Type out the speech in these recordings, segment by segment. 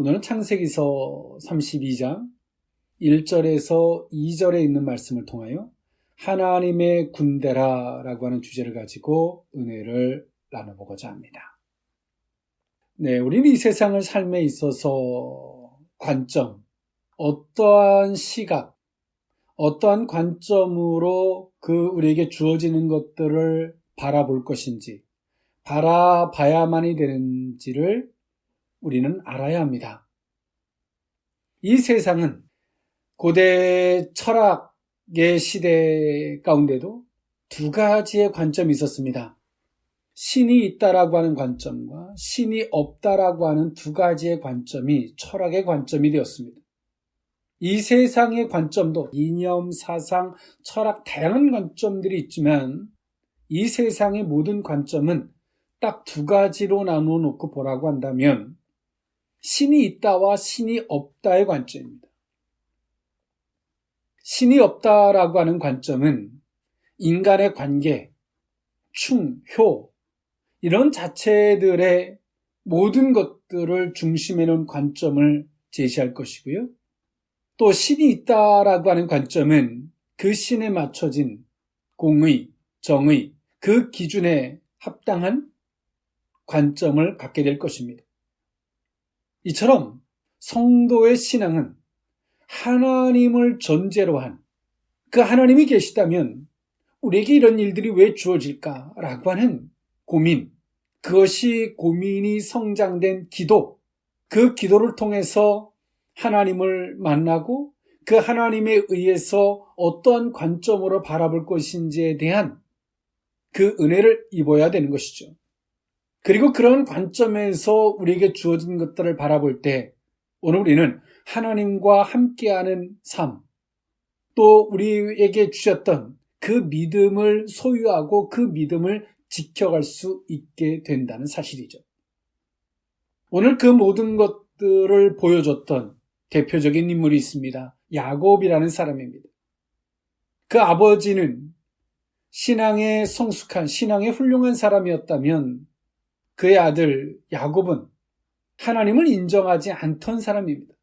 오늘은 창세기서 32장 1절에서 2절에 있는 말씀을 통하여 하나님의 군대라라고 하는 주제를 가지고 은혜를 나눠보고자 합니다. 네, 우리는 이 세상을 삶에 있어서 관점, 어떠한 시각, 어떠한 관점으로 우리에게 주어지는 것들을 바라볼 것인지, 바라봐야만이 되는지를 우리는 알아야 합니다. 이 세상은 고대 철학의 시대 가운데도 두 가지의 관점이 있었습니다. 신이 있다라고 하는 관점과 신이 없다라고 하는 두 가지의 관점이 철학의 관점이 되었습니다. 이 세상의 관점도 이념, 사상, 철학 다양한 관점들이 있지만 이 세상의 모든 관점은 딱 두 가지로 나누어 놓고 보라고 한다면 신이 있다와 신이 없다의 관점입니다. 신이 없다라고 하는 관점은 인간의 관계, 충, 효 이런 자체들의 모든 것들을 중심에 놓은 관점을 제시할 것이고요. 또 신이 있다라고 하는 관점은 그 신에 맞춰진 공의, 정의, 그 기준에 합당한 관점을 갖게 될 것입니다. 이처럼 성도의 신앙은 하나님을 전제로 한 그 하나님이 계시다면 우리에게 이런 일들이 왜 주어질까라고 하는 고민, 그것이 고민이 성장된 기도, 그 기도를 통해서 하나님을 만나고 그 하나님에 의해서 어떠한 관점으로 바라볼 것인지에 대한 그 은혜를 입어야 되는 것이죠. 그리고 그런 관점에서 우리에게 주어진 것들을 바라볼 때 오늘 우리는 하나님과 함께하는 삶, 또 우리에게 주셨던 그 믿음을 소유하고 그 믿음을 지켜갈 수 있게 된다는 사실이죠. 오늘 그 모든 것들을 보여줬던 대표적인 인물이 있습니다. 야곱이라는 사람입니다. 그 아버지는 신앙에 성숙한, 신앙에 훌륭한 사람이었다면 그의 아들 야곱은 하나님을 인정하지 않던 사람입니다.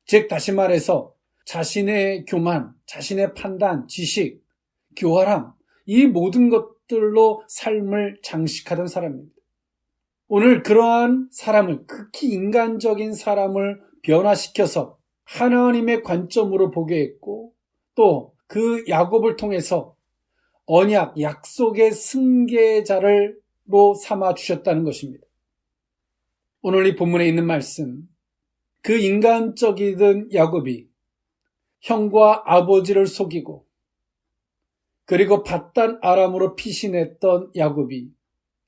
즉 다시 말해서 자신의 교만, 자신의 판단, 지식, 교활함 이 모든 것들로 삶을 장식하던 사람입니다. 오늘 그러한 사람을, 극히 인간적인 사람을 변화시켜서 하나님의 관점으로 보게 했고 또 그 야곱을 통해서 언약, 약속의 승계자로 삼아 주셨다는 것입니다. 오늘 이 본문에 있는 말씀, 그 인간적이던 야곱이 형과 아버지를 속이고 그리고 밧단 아람으로 피신했던 야곱이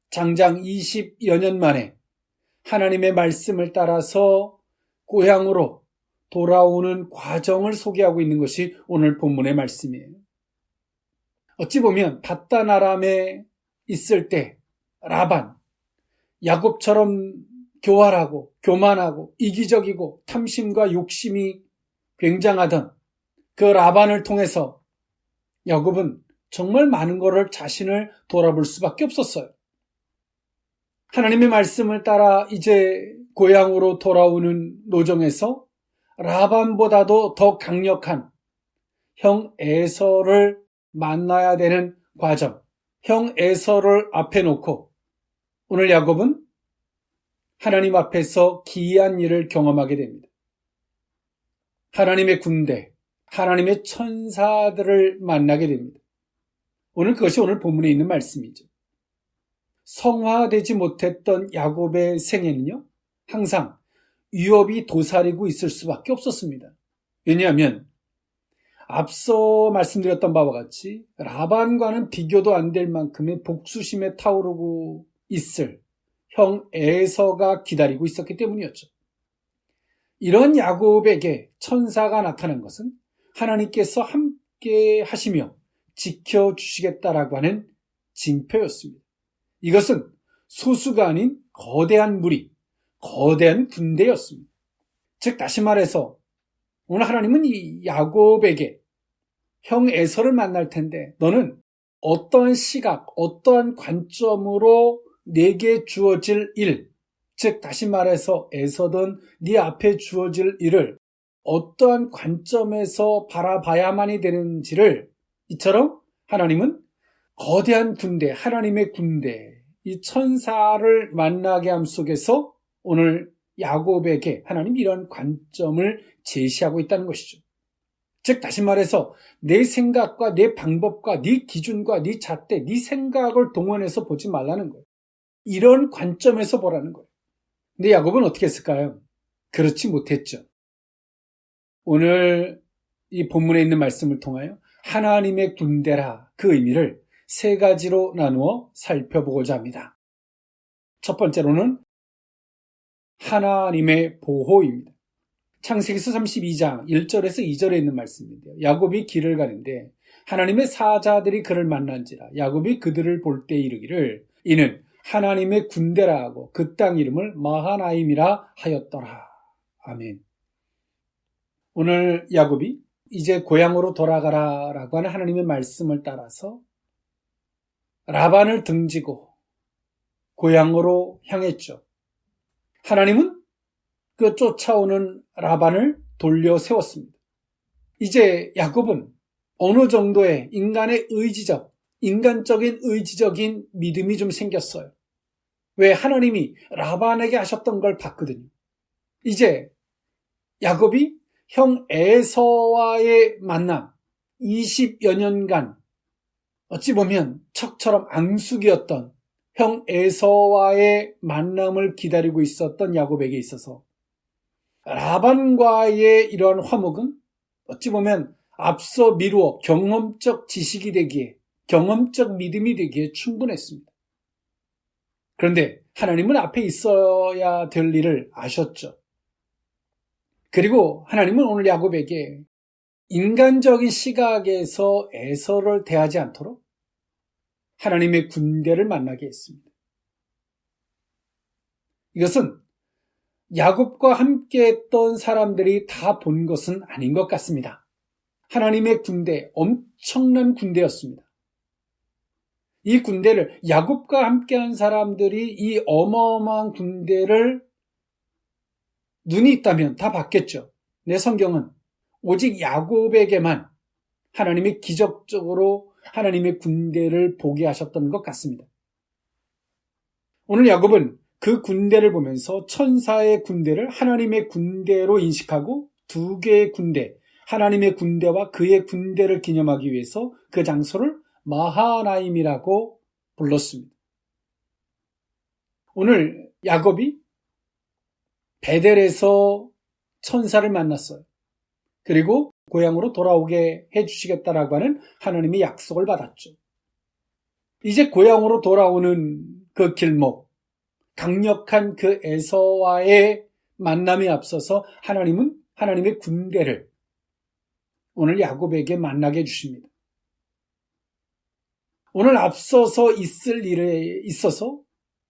장장 20여 년 만에 하나님의 말씀을 따라서 고향으로 돌아오는 과정을 소개하고 있는 것이 오늘 본문의 말씀이에요. 어찌 보면 밧단 아람에 있을 때 라반, 야곱처럼 교활하고 교만하고 이기적이고 탐심과 욕심이 굉장하던 그 라반을 통해서 야곱은 정말 많은 것을 자신을 돌아볼 수밖에 없었어요. 하나님의 말씀을 따라 이제 고향으로 돌아오는 노정에서 라반보다도 더 강력한 형 에서를 만나야 되는 과정, 형 에서를 앞에 놓고 오늘 야곱은 하나님 앞에서 기이한 일을 경험하게 됩니다. 하나님의 군대, 하나님의 천사들을 만나게 됩니다. 오늘 그것이 오늘 본문에 있는 말씀이죠. 성화되지 못했던 야곱의 생애는요, 항상 위협이 도사리고 있을 수밖에 없었습니다. 왜냐하면 앞서 말씀드렸던 바와 같이 라반과는 비교도 안 될 만큼의 복수심에 타오르고 있을 형 에서가 기다리고 있었기 때문이었죠. 이런 야곱에게 천사가 나타난 것은 하나님께서 함께 하시며 지켜주시겠다라고 하는 징표였습니다. 이것은 소수가 아닌 거대한 무리, 거대한 군대였습니다. 즉 다시 말해서 오늘 하나님은 이 야곱에게 형 에서를 만날 텐데 너는 어떠한 시각, 어떠한 관점으로 내게 주어질 일, 즉 다시 말해서 애서던 네 앞에 주어질 일을 어떠한 관점에서 바라봐야만이 되는지를 이처럼 하나님은 거대한 군대, 하나님의 군대, 이 천사를 만나게 함 속에서 오늘 야곱에게 하나님 이런 관점을 제시하고 있다는 것이죠. 즉 다시 말해서 내 생각과 내 방법과 네 기준과 네 잣대, 네 생각을 동원해서 보지 말라는 거예요. 이런 관점에서 보라는 거예요. 근데 야곱은 어떻게 했을까요? 그렇지 못했죠. 오늘 이 본문에 있는 말씀을 통하여 하나님의 군대라 그 의미를 세 가지로 나누어 살펴보고자 합니다. 첫 번째로는 하나님의 보호입니다. 창세기서 32장 1절에서 2절에 있는 말씀인데요. 야곱이 길을 가는데 하나님의 사자들이 그를 만난지라 야곱이 그들을 볼 때 이르기를 이는 하나님의 군대라 하고 그 땅 이름을 마하나임이라 하였더라. 아멘. 오늘 야곱이 이제 고향으로 돌아가라라고 하는 하나님의 말씀을 따라서 라반을 등지고 고향으로 향했죠. 하나님은 그 쫓아오는 라반을 돌려 세웠습니다. 이제 야곱은 어느 정도의 인간적인 의지적인 믿음이 좀 생겼어요. 왜? 하나님이 라반에게 하셨던 걸 봤거든요. 이제 야곱이 형 에서와의 만남, 20여 년간 어찌 보면 척처럼 앙숙이었던 형 에서와의 만남을 기다리고 있었던 야곱에게 있어서 라반과의 이러한 화목은 어찌 보면 앞서 미루어 경험적 지식이 되기에, 경험적 믿음이 되기에 충분했습니다. 그런데 하나님은 앞에 있어야 될 일을 아셨죠. 그리고 하나님은 오늘 야곱에게 인간적인 시각에서 에서를 대하지 않도록 하나님의 군대를 만나게 했습니다. 이것은 야곱과 함께했던 사람들이 다 본 것은 아닌 것 같습니다. 하나님의 군대, 엄청난 군대였습니다. 이 군대를 야곱과 함께한 사람들이 이 어마어마한 군대를 눈이 있다면 다 봤겠죠. 내 성경은 오직 야곱에게만 하나님이 기적적으로 하나님의 군대를 보게 하셨던 것 같습니다. 오늘 야곱은 그 군대를 보면서 천사의 군대를 하나님의 군대로 인식하고 두 개의 군대, 하나님의 군대와 그의 군대를 기념하기 위해서 그 장소를 마하나임이라고 불렀습니다. 오늘 야곱이 베델에서 천사를 만났어요. 그리고 고향으로 돌아오게 해주시겠다라고 하는 하나님의 약속을 받았죠. 이제 고향으로 돌아오는 그 길목, 강력한 그 에서와의 만남에 앞서서 하나님은 하나님의 군대를 오늘 야곱에게 만나게 해주십니다. 오늘 앞서서 있을 일에 있어서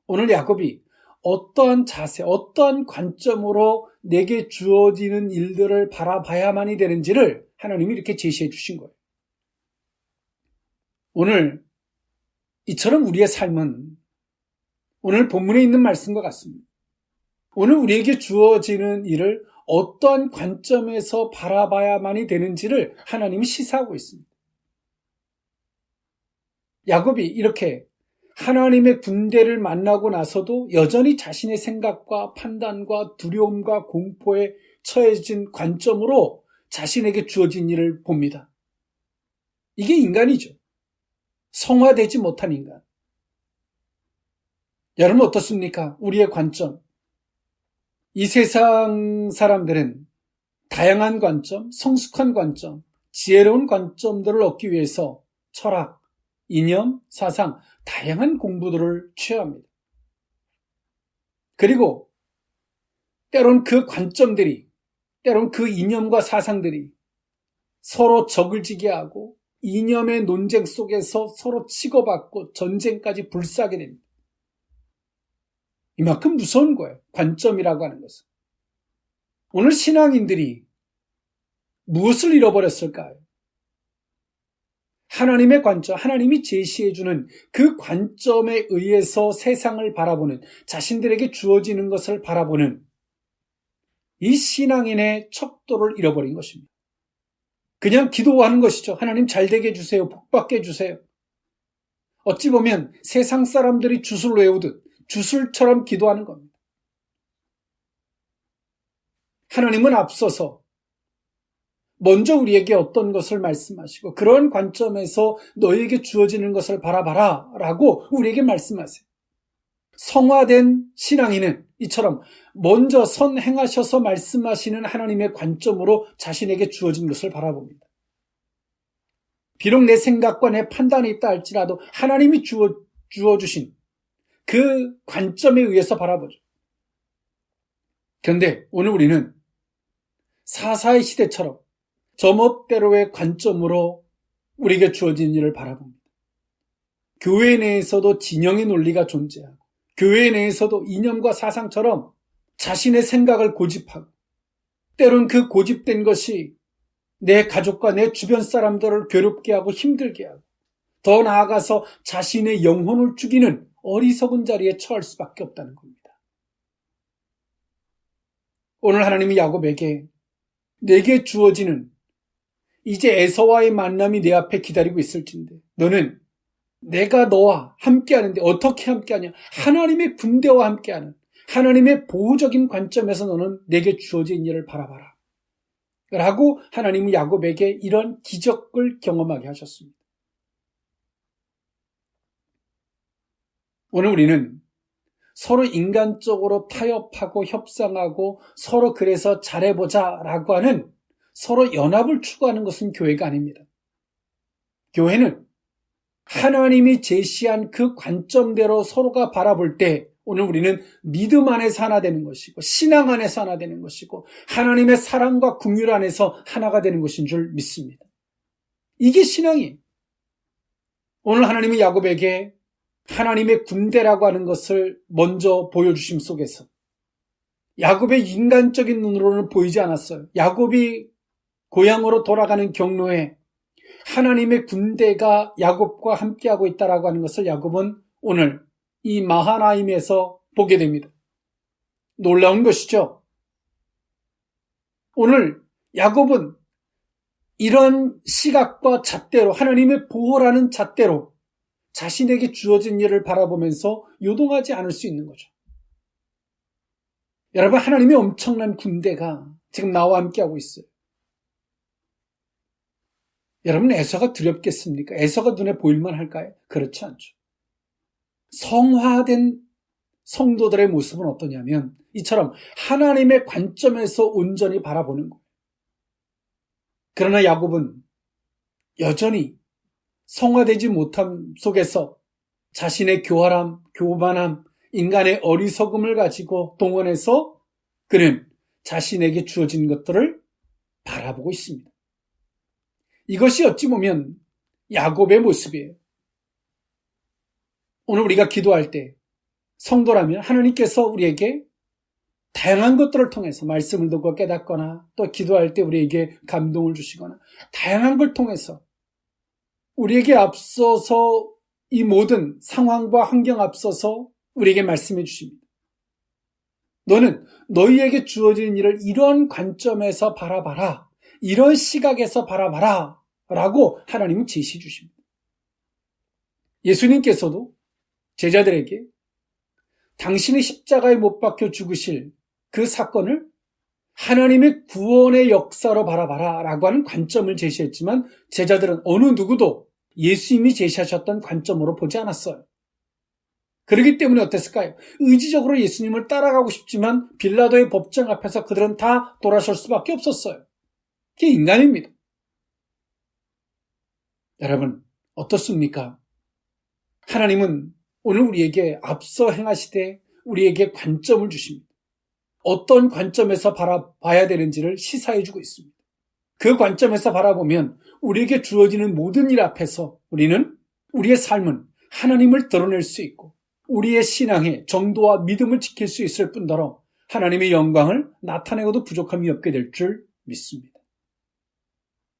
오늘 야곱이 어떠한 자세, 어떠한 관점으로 내게 주어지는 일들을 바라봐야만이 되는지를 하나님이 이렇게 제시해 주신 거예요. 오늘 이처럼 우리의 삶은 오늘 본문에 있는 말씀과 같습니다. 오늘 우리에게 주어지는 일을 어떠한 관점에서 바라봐야만이 되는지를 하나님이 시사하고 있습니다. 야곱이 이렇게 하나님의 군대를 만나고 나서도 여전히 자신의 생각과 판단과 두려움과 공포에 처해진 관점으로 자신에게 주어진 일을 봅니다. 이게 인간이죠. 성화되지 못한 인간. 여러분 어떻습니까? 우리의 관점. 이 세상 사람들은 다양한 관점, 성숙한 관점, 지혜로운 관점들을 얻기 위해서 철학, 이념, 사상, 다양한 공부들을 취합니다. 그리고 때론 그 관점들이, 때론 그 이념과 사상들이 서로 적을 지게 하고 이념의 논쟁 속에서 서로 치고받고 전쟁까지 불사하게 됩니다. 이만큼 무서운 거예요. 관점이라고 하는 것은. 오늘 신앙인들이 무엇을 잃어버렸을까요? 하나님의 관점, 하나님이 제시해주는 그 관점에 의해서 세상을 바라보는, 자신들에게 주어지는 것을 바라보는 이 신앙인의 척도를 잃어버린 것입니다. 그냥 기도하는 것이죠. 하나님 잘되게 해주세요. 복받게 해주세요. 어찌 보면 세상 사람들이 주술 외우듯 주술처럼 기도하는 겁니다. 하나님은 앞서서 먼저 우리에게 어떤 것을 말씀하시고 그런 관점에서 너에게 주어지는 것을 바라봐라 라고 우리에게 말씀하세요. 성화된 신앙인은 이처럼 먼저 선행하셔서 말씀하시는 하나님의 관점으로 자신에게 주어진 것을 바라봅니다. 비록 내 생각과 내 판단이 있다 할지라도 하나님이 주어주신 그 관점에 의해서 바라보죠. 그런데 오늘 우리는 사사의 시대처럼 저멋대로의 관점으로 우리에게 주어진 일을 바라봅니다. 교회 내에서도 진영의 논리가 존재하고 교회 내에서도 이념과 사상처럼 자신의 생각을 고집하고 때론 그 고집된 것이 내 가족과 내 주변 사람들을 괴롭게 하고 힘들게 하고 더 나아가서 자신의 영혼을 죽이는 어리석은 자리에 처할 수밖에 없다는 겁니다. 오늘 하나님이 야곱에게 내게 주어지는 이제 에서와의 만남이 내 앞에 기다리고 있을진데 너는 내가 너와 함께하는데 어떻게 함께하냐? 하나님의 군대와 함께하는 하나님의 보호적인 관점에서 너는 내게 주어진 일을 바라봐라 라고 하나님은 야곱에게 이런 기적을 경험하게 하셨습니다. 오늘 우리는 서로 인간적으로 타협하고 협상하고 서로 그래서 잘해보자 라고 하는 서로 연합을 추구하는 것은 교회가 아닙니다. 교회는 하나님이 제시한 그 관점대로 서로가 바라볼 때 오늘 우리는 믿음 안에서 하나 되는 것이고 신앙 안에서 하나 되는 것이고 하나님의 사랑과 긍휼 안에서 하나가 되는 것인 줄 믿습니다. 이게 신앙이에요. 오늘 하나님이 야곱에게 하나님의 군대라고 하는 것을 먼저 보여주심 속에서 야곱의 인간적인 눈으로는 보이지 않았어요. 야곱이 고향으로 돌아가는 경로에 하나님의 군대가 야곱과 함께하고 있다라고 하는 것을 야곱은 오늘 이 마하나임에서 보게 됩니다. 놀라운 것이죠. 오늘 야곱은 이런 시각과 잣대로 하나님의 보호라는 잣대로 자신에게 주어진 일을 바라보면서 요동하지 않을 수 있는 거죠. 여러분, 하나님의 엄청난 군대가 지금 나와 함께하고 있어요. 여러분, 에서가 두렵겠습니까? 에서가 눈에 보일만 할까요? 그렇지 않죠. 성화된 성도들의 모습은 어떠냐면 이처럼 하나님의 관점에서 온전히 바라보는 거예요. 그러나 야곱은 여전히 성화되지 못함 속에서 자신의 교활함, 교만함, 인간의 어리석음을 가지고 동원해서 그는 자신에게 주어진 것들을 바라보고 있습니다. 이것이 어찌 보면 야곱의 모습이에요. 오늘 우리가 기도할 때 성도라면 하나님께서 우리에게 다양한 것들을 통해서 말씀을 듣고 깨닫거나 또 기도할 때 우리에게 감동을 주시거나 다양한 걸 통해서 우리에게 앞서서 이 모든 상황과 환경 앞서서 우리에게 말씀해 주십니다. 너는 너희에게 주어진 일을 이런 관점에서 바라봐라. 이런 시각에서 바라봐라. 라고 하나님은 제시해 주십니다. 예수님께서도 제자들에게 당신이 십자가에 못 박혀 죽으실 그 사건을 하나님의 구원의 역사로 바라봐라 라고 하는 관점을 제시했지만 제자들은 어느 누구도 예수님이 제시하셨던 관점으로 보지 않았어요. 그렇기 때문에 어땠을까요? 의지적으로 예수님을 따라가고 싶지만 빌라도의 법정 앞에서 그들은 다 돌아설 수밖에 없었어요. 그게 인간입니다. 여러분, 어떻습니까? 하나님은 오늘 우리에게 앞서 행하시되 우리에게 관점을 주십니다. 어떤 관점에서 바라봐야 되는지를 시사해주고 있습니다. 그 관점에서 바라보면 우리에게 주어지는 모든 일 앞에서 우리는 우리의 삶은 하나님을 드러낼 수 있고 우리의 신앙의 정도와 믿음을 지킬 수 있을 뿐더러 하나님의 영광을 나타내고도 부족함이 없게 될 줄 믿습니다.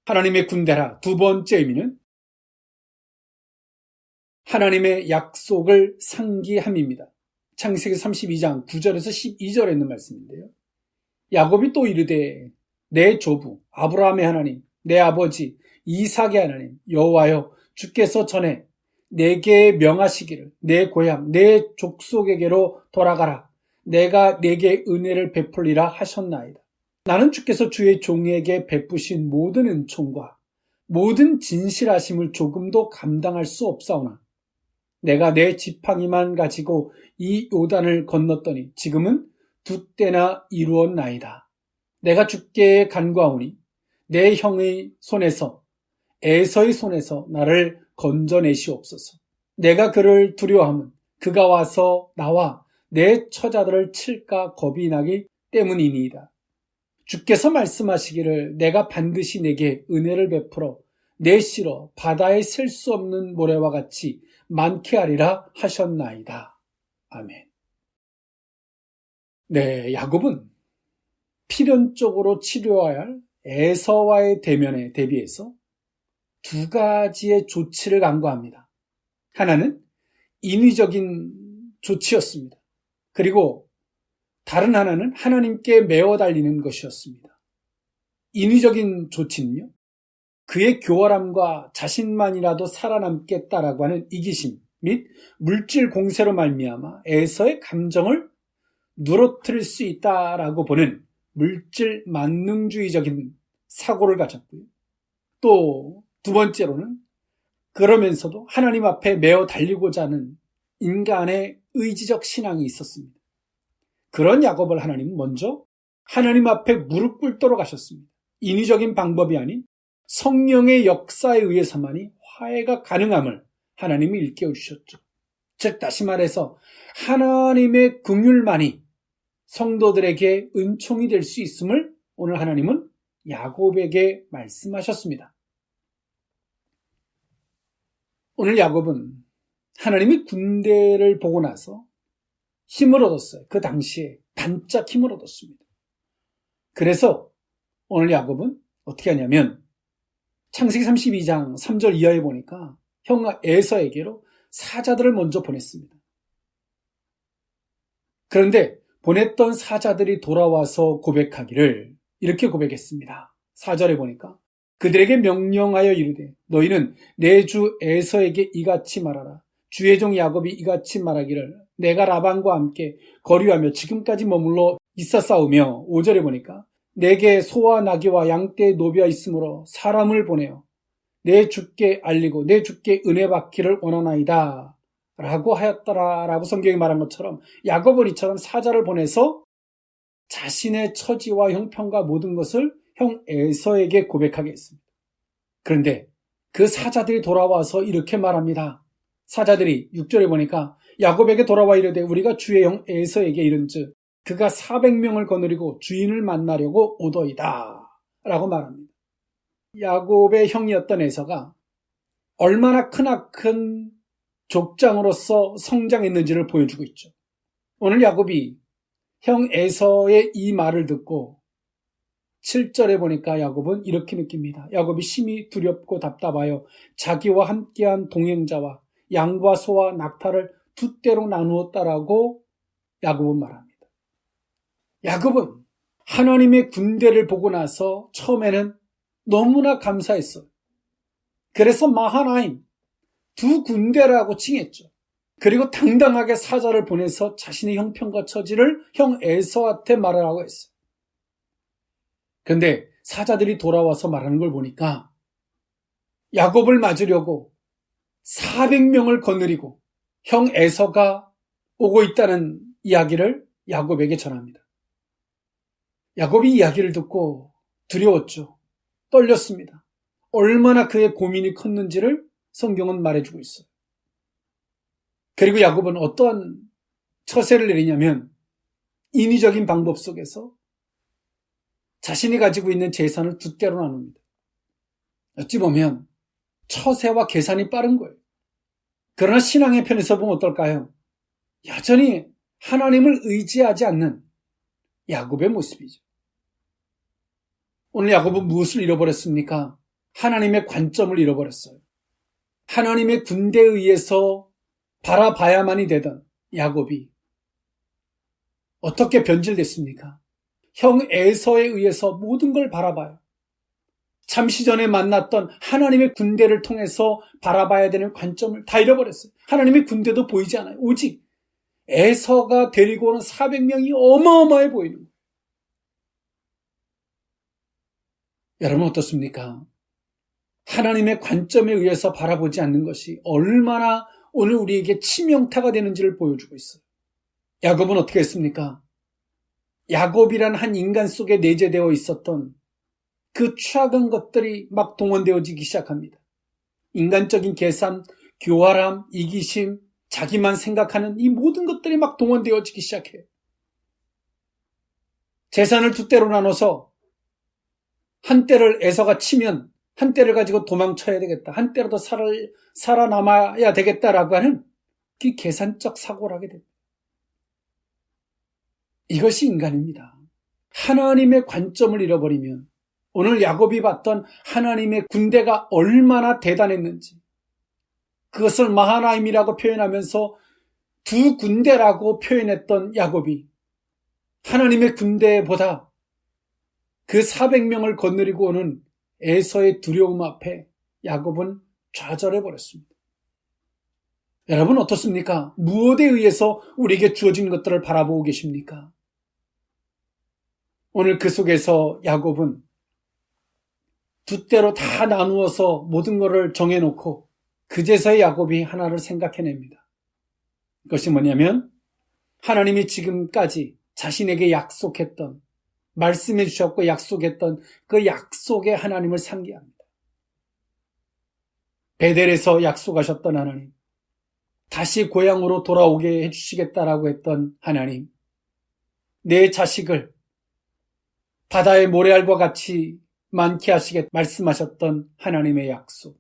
하나님의 군대라 두 번째 의미는 하나님의 약속을 상기함입니다. 창세기 32장 9절에서 12절에 있는 말씀인데요. 야곱이 또 이르되 내 조부 아브라함의 하나님, 내 아버지 이삭의 하나님 여호와여, 주께서 전에 내게 명하시기를 내 고향 내 족속에게로 돌아가라, 내가 내게 은혜를 베풀리라 하셨나이다. 나는 주께서 주의 종에게 베푸신 모든 은총과 모든 진실하심을 조금도 감당할 수 없사오나 내가 내 지팡이만 가지고 이 요단을 건넜더니 지금은 두 때나 이루었나이다. 내가 주께 간구하오니 내 형의 손에서 에서의 손에서 나를 건져내시옵소서. 내가 그를 두려워함은 그가 와서 나와 내 처자들을 칠까 겁이 나기 때문이니이다. 주께서 말씀하시기를 내가 반드시 내게 은혜를 베풀어 내 씨로 바다에 셀 수 없는 모래와 같이 많게 하리라 하셨나이다. 아멘. 네, 야곱은 필연적으로 치료해야 할 에서와의 대면에 대비해서 두 가지의 조치를 강구합니다. 하나는 인위적인 조치였습니다. 그리고 다른 하나는 하나님께 매어 달리는 것이었습니다. 인위적인 조치는요, 그의 교활함과 자신만이라도 살아남겠다라고 하는 이기심 및 물질 공세로 말미암아 에서의 감정을 누러뜨릴 수 있다라고 보는 물질 만능주의적인 사고를 가졌고요. 또 두 번째로는 그러면서도 하나님 앞에 매어 달리고자 하는 인간의 의지적 신앙이 있었습니다. 그런 야곱을 하나님은 먼저 하나님 앞에 무릎 꿇도록 하셨습니다. 인위적인 방법이 아닌 성령의 역사에 의해서만이 화해가 가능함을 하나님이 일깨워 주셨죠. 즉 다시 말해서 하나님의 긍휼만이 성도들에게 은총이 될 수 있음을 오늘 하나님은 야곱에게 말씀하셨습니다. 오늘 야곱은 하나님이 군대를 보고 나서 힘을 얻었어요. 그 당시에 반짝 힘을 얻었습니다. 그래서 오늘 야곱은 어떻게 하냐면 창세기 32장 3절 이하에 보니까 형 에서에게로 사자들을 먼저 보냈습니다. 그런데 보냈던 사자들이 돌아와서 고백하기를 이렇게 고백했습니다. 4절에 보니까 그들에게 명령하여 이르되 너희는 내 주 에서에게 이같이 말하라. 주의 종 야곱이 이같이 말하기를 내가 라반과 함께 거류하며 지금까지 머물러 있었사오며 5절에 보니까 내게 소와 나귀와 양떼 노비가 있으므로 사람을 보내어 내 주께 알리고 내 주께 은혜 받기를 원하나이다 라고 하였더라라고 성경이 말한 것처럼 야곱은 이처럼 사자를 보내서 자신의 처지와 형편과 모든 것을 형 에서에게 고백하게 했습니다. 그런데 그 사자들이 돌아와서 이렇게 말합니다. 사자들이 6절에 보니까 야곱에게 돌아와 이르되 우리가 주의 형 에서에게 이른즉 그가 400명을 거느리고 주인을 만나려고 오더이다 라고 말합니다. 야곱의 형이었던 에서가 얼마나 크나큰 족장으로서 성장했는지를 보여주고 있죠. 오늘 야곱이 형 에서의 이 말을 듣고 7절에 보니까 야곱은 이렇게 느낍니다. 야곱이 심히 두렵고 답답하여 자기와 함께한 동행자와 양과 소와 낙타를 두 떼로 나누었다라고 야곱은 말합니다. 야곱은 하나님의 군대를 보고 나서 처음에는 너무나 감사했어요. 그래서 마하나임, 두 군대라고 칭했죠. 그리고 당당하게 사자를 보내서 자신의 형편과 처지를 형 에서한테 말하라고 했어요. 그런데 사자들이 돌아와서 말하는 걸 보니까 야곱을 맞으려고 400명을 거느리고 형 에서가 오고 있다는 이야기를 야곱에게 전합니다. 야곱이 이야기를 듣고 두려웠죠. 떨렸습니다. 얼마나 그의 고민이 컸는지를 성경은 말해주고 있어요. 그리고 야곱은 어떠한 처세를 내리냐면 인위적인 방법 속에서 자신이 가지고 있는 재산을 두 떼로 나눕니다. 어찌 보면 처세와 계산이 빠른 거예요. 그러나 신앙의 편에서 보면 어떨까요? 여전히 하나님을 의지하지 않는 야곱의 모습이죠. 오늘 야곱은 무엇을 잃어버렸습니까? 하나님의 관점을 잃어버렸어요. 하나님의 군대에 의해서 바라봐야만이 되던 야곱이 어떻게 변질됐습니까? 형 에서에 의해서 모든 걸 바라봐요. 잠시 전에 만났던 하나님의 군대를 통해서 바라봐야 되는 관점을 다 잃어버렸어요. 하나님의 군대도 보이지 않아요. 오직 에서가 데리고 오는 400명이 어마어마해 보이는 거예요. 여러분 어떻습니까? 하나님의 관점에 의해서 바라보지 않는 것이 얼마나 오늘 우리에게 치명타가 되는지를 보여주고 있어요. 야곱은 어떻게 했습니까? 야곱이란 한 인간 속에 내재되어 있었던 그 추악한 것들이 막 동원되어지기 시작합니다. 인간적인 계산, 교활함, 이기심, 자기만 생각하는 이 모든 것들이 막 동원되어지기 시작해요. 재산을 두 때로 나눠서 한 때를 에서가 치면 한 때를 가지고 도망쳐야 되겠다. 한 때라도 살아남아야 되겠다라고 하는 그 계산적 사고를 하게 됩니다. 이것이 인간입니다. 하나님의 관점을 잃어버리면 오늘 야곱이 봤던 하나님의 군대가 얼마나 대단했는지 그것을 마하나임이라고 표현하면서 두 군대라고 표현했던 야곱이 하나님의 군대보다 그 400명을 거느리고 오는 에서의 두려움 앞에 야곱은 좌절해버렸습니다. 여러분 어떻습니까? 무엇에 의해서 우리에게 주어진 것들을 바라보고 계십니까? 오늘 그 속에서 야곱은 두 때로 다 나누어서 모든 것을 정해놓고 그제서야 야곱이 하나를 생각해냅니다. 그것이 뭐냐면 하나님이 지금까지 자신에게 약속했던 말씀해 주셨고 약속했던 그 약속의 하나님을 상기합니다. 베델에서 약속하셨던 하나님, 다시 고향으로 돌아오게 해주시겠다라고 했던 하나님, 내 자식을 바다의 모래알과 같이 많게 하시겠다 말씀하셨던 하나님의 약속,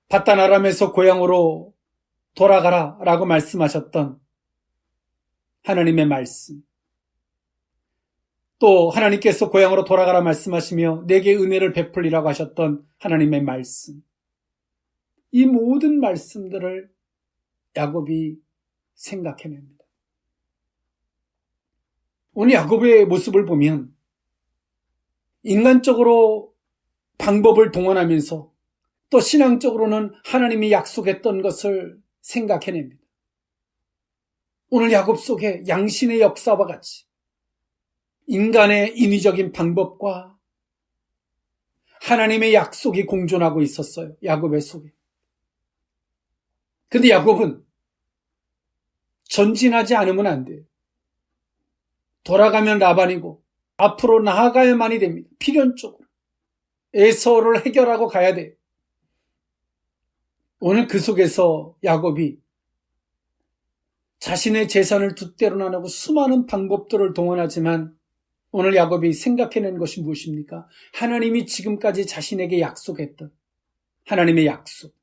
바단 아람에서 고향으로 돌아가라 라고 말씀하셨던 하나님의 말씀, 또 하나님께서 고향으로 돌아가라 말씀하시며 내게 은혜를 베풀리라고 하셨던 하나님의 말씀, 이 모든 말씀들을 야곱이 생각해냅니다. 오늘 야곱의 모습을 보면 인간적으로 방법을 동원하면서 또 신앙적으로는 하나님이 약속했던 것을 생각해냅니다. 오늘 야곱 속에 양신의 역사와 같이 인간의 인위적인 방법과 하나님의 약속이 공존하고 있었어요. 야곱의 속에. 근데 야곱은 전진하지 않으면 안 돼요. 돌아가면 라반이고 앞으로 나아가야만이 됩니다. 필연적으로. 에서를 해결하고 가야 돼요. 오늘 그 속에서 야곱이 자신의 재산을 두 때로 나누고 수많은 방법들을 동원하지만 오늘 야곱이 생각해낸 것이 무엇입니까? 하나님이 지금까지 자신에게 약속했던 하나님의 약속.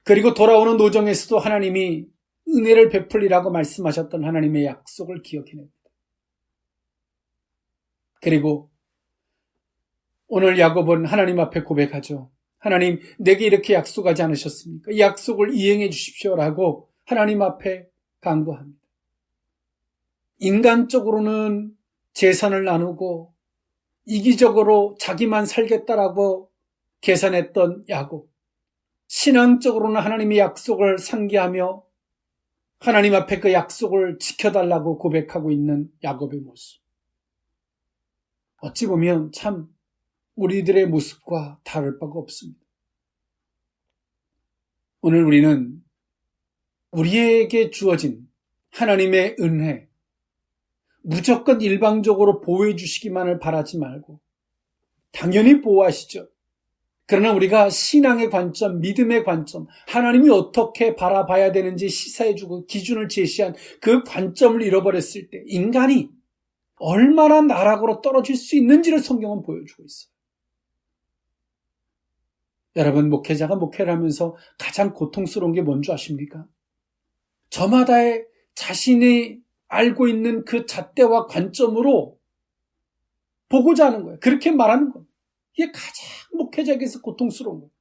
그리고 돌아오는 노정에서도 하나님이 은혜를 베풀리라고 말씀하셨던 하나님의 약속을 기억해냅니다. 그리고 오늘 야곱은 하나님 앞에 고백하죠. 하나님, 내게 이렇게 약속하지 않으셨습니까? 이 약속을 이행해 주십시오라고 하나님 앞에 간구합니다. 인간적으로는 재산을 나누고 이기적으로 자기만 살겠다라고 계산했던 야곱. 신앙적으로는 하나님의 약속을 상기하며 하나님 앞에 그 약속을 지켜달라고 고백하고 있는 야곱의 모습. 어찌 보면 참 우리들의 모습과 다를 바가 없습니다. 오늘 우리는 우리에게 주어진 하나님의 은혜, 무조건 일방적으로 보호해 주시기만을 바라지 말고 당연히 보호하시죠. 그러나 우리가 신앙의 관점, 믿음의 관점, 하나님이 어떻게 바라봐야 되는지 시사해주고 기준을 제시한 그 관점을 잃어버렸을 때 인간이 얼마나 나락으로 떨어질 수 있는지를 성경은 보여주고 있어요. 여러분, 목회자가 목회를 하면서 가장 고통스러운 게 뭔지 아십니까? 저마다의 자신이 알고 있는 그 잣대와 관점으로 보고자 하는 거예요. 그렇게 말하는 거예요. 이게 가장 목회자에게서 고통스러운 거예요.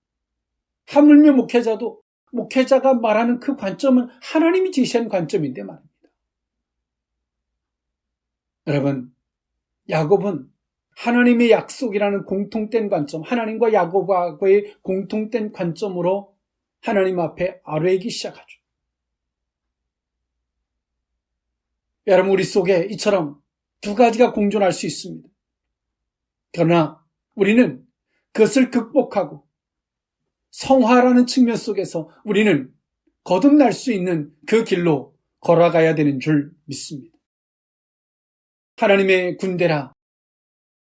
하물며 목회자가 말하는 그 관점은 하나님이 제시한 관점인데 말입니다. 여러분, 야곱은 하나님의 약속이라는 공통된 관점, 하나님과 야곱과의 공통된 관점으로 하나님 앞에 아뢰기 시작하죠. 여러분, 우리 속에 이처럼 두 가지가 공존할 수 있습니다. 그러나 우리는 그것을 극복하고 성화라는 측면 속에서 우리는 거듭날 수 있는 그 길로 걸어가야 되는 줄 믿습니다. 하나님의 군대라.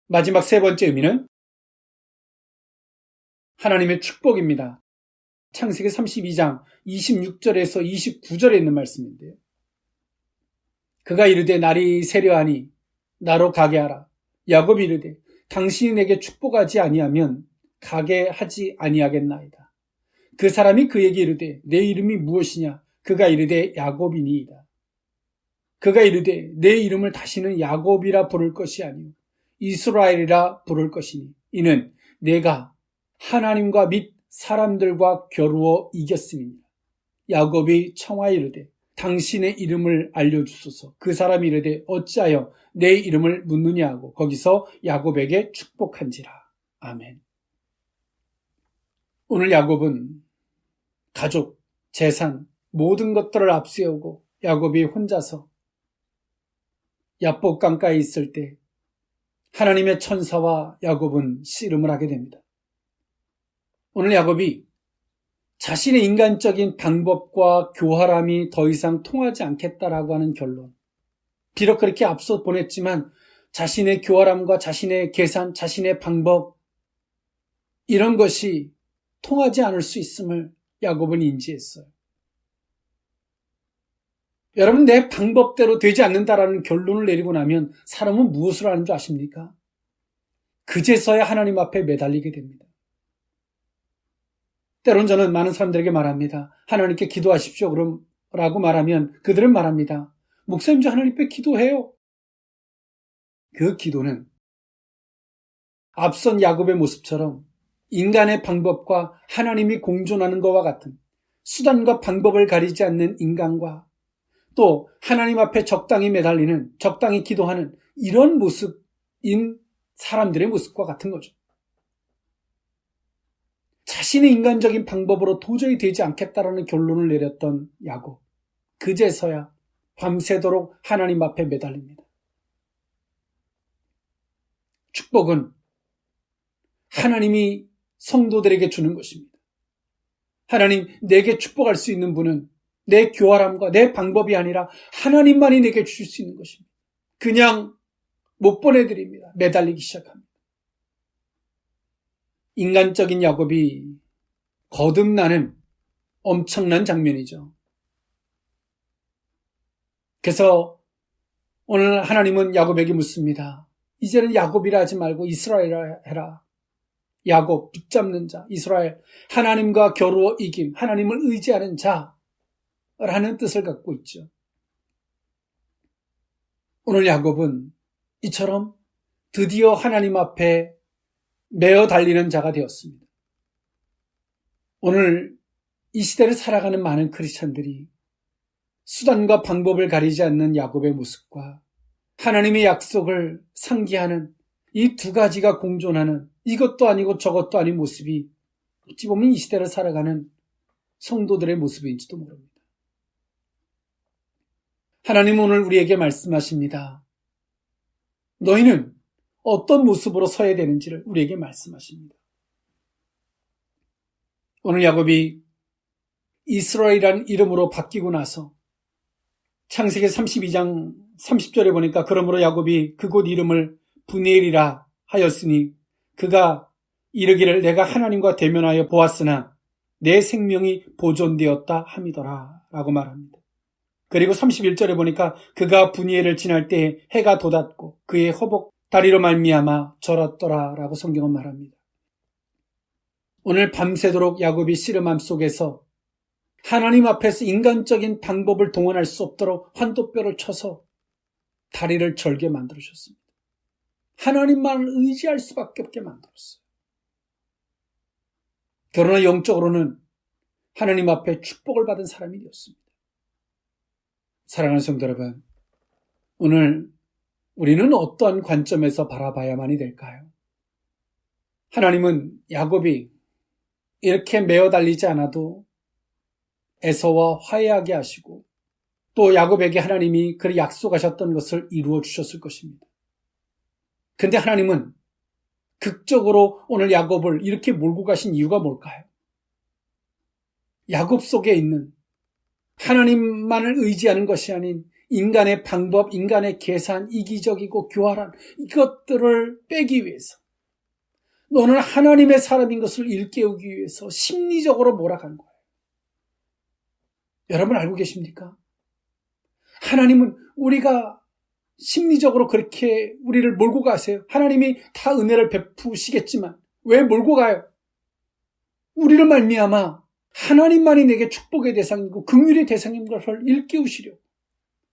마지막 세 번째 의미는 하나님의 축복입니다. 창세기 32장 26절에서 29절에 있는 말씀인데요. 그가 이르되 날이 세려하니 나로 가게 하라. 야곱이 이르되 당신이 내게 축복하지 아니하면 가게 하지 아니하겠나이다. 그 사람이 그에게 이르되 내 이름이 무엇이냐? 그가 이르되 야곱이니이다. 그가 이르되 내 이름을 다시는 야곱이라 부를 것이 아니요 이스라엘이라 부를 것이니 이는 내가 하나님과 및 사람들과 겨루어 이겼음이니라. 야곱이 청하여 이르되 당신의 이름을 알려주소서. 그 사람이 이르되 어찌하여 내 이름을 묻느냐 하고 거기서 야곱에게 축복한지라. 아멘. 오늘 야곱은 가족, 재산, 모든 것들을 앞세우고 야곱이 혼자서 야복 강가에 있을 때 하나님의 천사와 야곱은 씨름을 하게 됩니다. 오늘 야곱이 자신의 인간적인 방법과 교활함이 더 이상 통하지 않겠다라고 하는 결론. 비록 그렇게 앞서 보냈지만 자신의 교활함과 자신의 계산, 자신의 방법 이런 것이 통하지 않을 수 있음을 야곱은 인지했어요. 여러분, 내 방법대로 되지 않는다라는 결론을 내리고 나면 사람은 무엇을 하는 줄 아십니까? 그제서야 하나님 앞에 매달리게 됩니다. 때론 저는 많은 사람들에게 말합니다. 하나님께 기도하십시오. 라고 말하면 그들은 말합니다. 목사님, 저 하나님께 기도해요. 그 기도는 앞선 야곱의 모습처럼 인간의 방법과 하나님이 공존하는 것과 같은 수단과 방법을 가리지 않는 인간과 또 하나님 앞에 적당히 매달리는, 적당히 기도하는 이런 모습인 사람들의 모습과 같은 거죠. 자신의 인간적인 방법으로 도저히 되지 않겠다라는 결론을 내렸던 야곱. 그제서야 밤새도록 하나님 앞에 매달립니다. 축복은 하나님이 성도들에게 주는 것입니다. 하나님, 내게 축복할 수 있는 분은 내 교활함과 내 방법이 아니라 하나님만이 내게 주실 수 있는 것입니다. 그냥 못 보내드립니다. 매달리기 시작합니다. 인간적인 야곱이 거듭나는 엄청난 장면이죠. 그래서 오늘 하나님은 야곱에게 묻습니다. 이제는 야곱이라 하지 말고 이스라엘이라 해라. 야곱, 붙잡는 자, 이스라엘, 하나님과 겨루어 이김, 하나님을 의지하는 자라는 뜻을 갖고 있죠. 오늘 야곱은 이처럼 드디어 하나님 앞에 매어 달리는 자가 되었습니다. 오늘 이 시대를 살아가는 많은 크리스찬들이 수단과 방법을 가리지 않는 야곱의 모습과 하나님의 약속을 상기하는 이 두 가지가 공존하는 이것도 아니고 저것도 아닌 모습이 어찌 보면 이 시대를 살아가는 성도들의 모습인지도 모릅니다. 하나님은 오늘 우리에게 말씀하십니다. 너희는 어떤 모습으로 서야 되는지를 우리에게 말씀하십니다. 오늘 야곱이 이스라엘이라는 이름으로 바뀌고 나서 창세기 32장 30절에 보니까 그러므로 야곱이 그곳 이름을 브니엘이라 하였으니 그가 이르기를 내가 하나님과 대면하여 보았으나 내 생명이 보존되었다 함이더라 라고 말합니다. 그리고 31절에 보니까 그가 브니엘을 지날 때 해가 돋았고 그의 허복 다리로 말미암아 절었더라 라고 성경은 말합니다. 오늘 밤새도록 야곱이 씨름함 속에서 하나님 앞에서 인간적인 방법을 동원할 수 없도록 환도뼈를 쳐서 다리를 절게 만들어주셨습니다. 하나님만을 의지할 수밖에 없게 만들었어요. 그러나 영적으로는 하나님 앞에 축복을 받은 사람이 되었습니다. 사랑하는 성도 여러분, 오늘 우리는 어떠한 관점에서 바라봐야만이 될까요? 하나님은 야곱이 이렇게 매어 달리지 않아도 에서와 화해하게 하시고 또 야곱에게 하나님이 그를 약속하셨던 것을 이루어 주셨을 것입니다. 근데 하나님은 극적으로 오늘 야곱을 이렇게 몰고 가신 이유가 뭘까요? 야곱 속에 있는 하나님만을 의지하는 것이 아닌 인간의 방법, 인간의 계산, 이기적이고 교활한 이것들을 빼기 위해서, 너는 하나님의 사람인 것을 일깨우기 위해서 심리적으로 몰아간 거예요. 여러분 알고 계십니까? 하나님은 우리가 심리적으로 그렇게 우리를 몰고 가세요. 하나님이 다 은혜를 베푸시겠지만 왜 몰고 가요? 우리를 말미암아 하나님만이 내게 축복의 대상이고 긍휼의 대상인 것을 일깨우시려.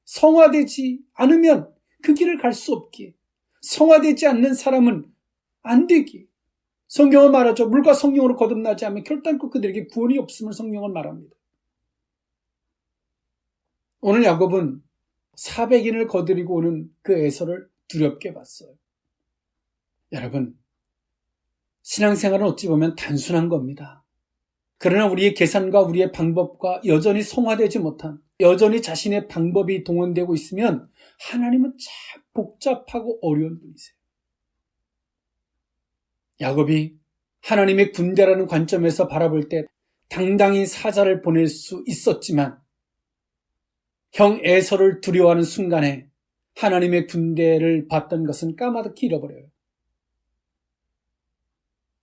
성화되지 않으면 그 길을 갈 수 없기에, 성화되지 않는 사람은 안 되기에, 성경은 말하죠. 물과 성령으로 거듭나지 않으면 결단코 그들에게 구원이 없음을 성경은 말합니다. 오늘 야곱은 400인을 거느리고 오는 그 에서를 두렵게 봤어요. 여러분, 신앙생활은 어찌 보면 단순한 겁니다. 그러나 우리의 계산과 우리의 방법과 여전히 성화되지 못한, 여전히 자신의 방법이 동원되고 있으면 하나님은 참 복잡하고 어려운 분이세요. 야곱이 하나님의 군대라는 관점에서 바라볼 때 당당히 사자를 보낼 수 있었지만 형 에서를 두려워하는 순간에 하나님의 군대를 봤던 것은 까마득히 잃어버려요.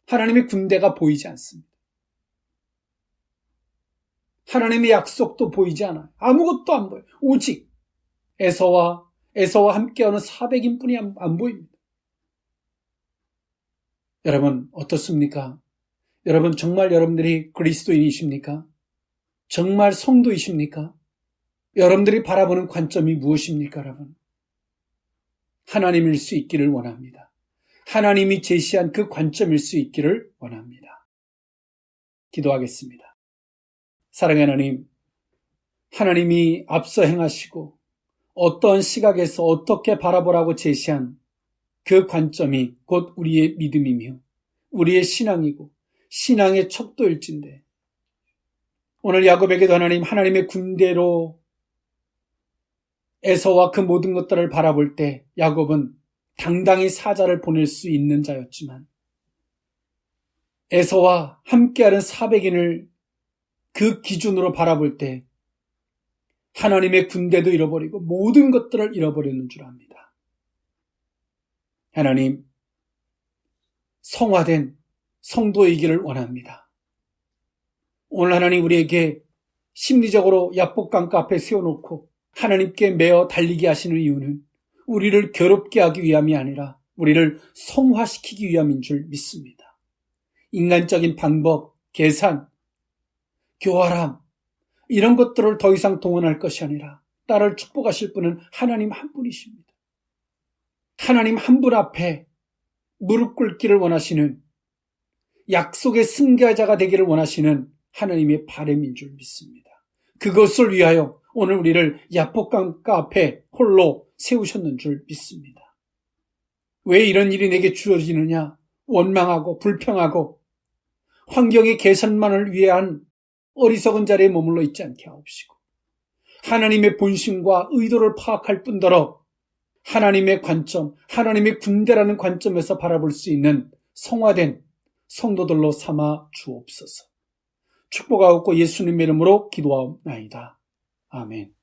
하나님의 군대가 보이지 않습니다. 하나님의 약속도 보이지 않아요. 아무것도 안 보여요. 오직 에서와 함께하는 400인 뿐이 안 보입니다. 여러분 어떻습니까? 여러분 정말 여러분들이 그리스도인이십니까? 정말 성도이십니까? 여러분들이 바라보는 관점이 무엇입니까, 여러분? 하나님일 수 있기를 원합니다. 하나님이 제시한 그 관점일 수 있기를 원합니다. 기도하겠습니다. 사랑하는 하나님, 하나님이 앞서 행하시고 어떤 시각에서 어떻게 바라보라고 제시한 그 관점이 곧 우리의 믿음이며 우리의 신앙이고 신앙의 척도일진데, 오늘 야곱에게도 하나님의 군대로 에서와 그 모든 것들을 바라볼 때 야곱은 당당히 사자를 보낼 수 있는 자였지만 에서와 함께하는 400인을 그 기준으로 바라볼 때 하나님의 군대도 잃어버리고 모든 것들을 잃어버렸는 줄 압니다. 하나님, 성화된 성도이기를 원합니다. 오늘 하나님 우리에게 심리적으로 야복강가 앞에 세워놓고 하나님께 매어 달리게 하시는 이유는 우리를 괴롭게 하기 위함이 아니라 우리를 성화시키기 위함인 줄 믿습니다. 인간적인 방법, 계산, 교활함, 이런 것들을 더 이상 동원할 것이 아니라 나를 축복하실 분은 하나님 한 분이십니다. 하나님 한 분 앞에 무릎 꿇기를 원하시는, 약속의 승계자가 되기를 원하시는 하나님의 바람인 줄 믿습니다. 그것을 위하여 오늘 우리를 야복강가 앞에 홀로 세우셨는 줄 믿습니다. 왜 이런 일이 내게 주어지느냐? 원망하고 불평하고 환경의 개선만을 위한 어리석은 자리에 머물러 있지 않게 하옵시고, 하나님의 본심과 의도를 파악할 뿐더러 하나님의 관점, 하나님의 군대라는 관점에서 바라볼 수 있는 성화된 성도들로 삼아 주옵소서. 축복하옵고 예수님의 이름으로 기도하옵나이다. 아멘.